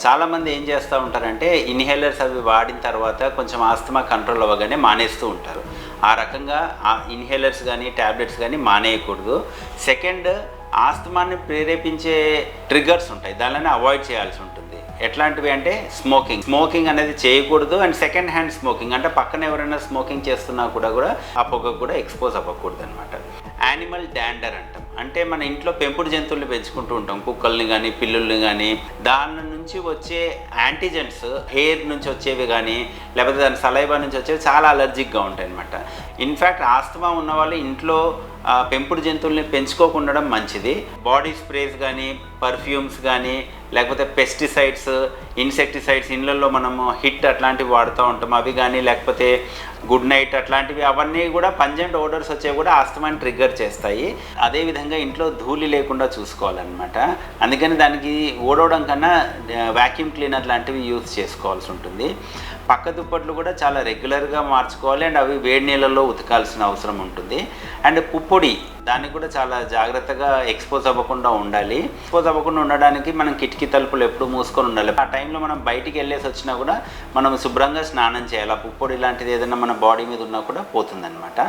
చాలామంది ఏం చేస్తూ ఉంటారంటే ఇన్హేలర్స్ అవి వాడిన తర్వాత కొంచెం ఆస్తమా కంట్రోల్ అవ్వగానే మానేస్తూ ఉంటారు. ఆ రకంగా ఇన్హేలర్స్ కానీ ట్యాబ్లెట్స్ కానీ మానేయకూడదు. సెకండ్, ఆస్తమాని ప్రేరేపించే ట్రిగ్గర్స్ ఉంటాయి, దానిని అవాయిడ్ చేయాల్సి ఉంటుంది. ఎట్లాంటివి అంటే స్మోకింగ్ అనేది చేయకూడదు. అండ్ సెకండ్ హ్యాండ్ స్మోకింగ్ అంటే పక్కన ఎవరైనా స్మోకింగ్ చేస్తున్నా కూడా ఆ పొగకు కూడా ఎక్స్పోజ్ అవ్వకూడదు అనమాట. యానిమల్ డాండర్ అంటాం, అంటే మన ఇంట్లో పెంపుడు జంతువుల్ని పెంచుకుంటూ ఉంటాం, కుక్కల్ని కానీ పిల్లుల్ని కానీ. దాని నుంచి వచ్చే యాంటీజెంట్స్ హెయిర్ నుంచి వచ్చేవి కానీ లేకపోతే దాని సలైవా నుంచి వచ్చేవి చాలా అలర్జిక్గా ఉంటాయి అనమాట. ఇన్ఫ్యాక్ట్ ఆస్తమా ఉన్న వాళ్ళు ఇంట్లో పెంపుడు జంతువుల్ని పెంచుకోకుండా మంచిది. బాడీ స్ప్రేస్ కానీ పర్ఫ్యూమ్స్ కానీ లేకపోతే పెస్టిసైడ్స్, ఇన్సెక్టిసైడ్స్ ఇళ్ళల్లో మనము హిట్ అట్లాంటివి వాడుతూ ఉంటాం, అవి కానీ లేకపోతే గుడ్ నైట్ అట్లాంటివి, అవన్నీ కూడా పంజెంట్ ఓడర్స్ వచ్చేవి కూడా ఆస్తమాని ట్రిగ్గర్ చేస్తాయి. అదేవిధంగా ఇంట్లో ధూళి లేకుండా చూసుకోవాలన్నమాట. అందుకని దానికి ఓడవడం కన్నా వ్యాక్యూమ్ క్లీనర్ లాంటివి యూజ్ చేసుకోవాల్సి ఉంటుంది. పక్క దుప్పట్లు కూడా చాలా రెగ్యులర్గా మార్చుకోవాలి అండ్ అవి వేడి నీళ్ళల్లో ఉతకాల్సిన అవసరం ఉంటుంది. అండ్ పుప్పొడి, దానికి కూడా చాలా జాగ్రత్తగా ఎక్స్పోజ్ అవ్వకుండా ఉండాలి. ఎక్స్పోజ్ అవ్వకుండా ఉండడానికి మనం కిటికీ తలుపులు ఎప్పుడు మూసుకొని ఉండాలి. ఆ టైంలో మనం బయటికి వెళ్ళేసి వచ్చినా కూడా మనం శుభ్రంగా స్నానం చేయాలి. ఆ పుప్పొడి లాంటిది ఏదైనా మన బాడీ మీద ఉన్నా కూడా పోతుందన్నమాట.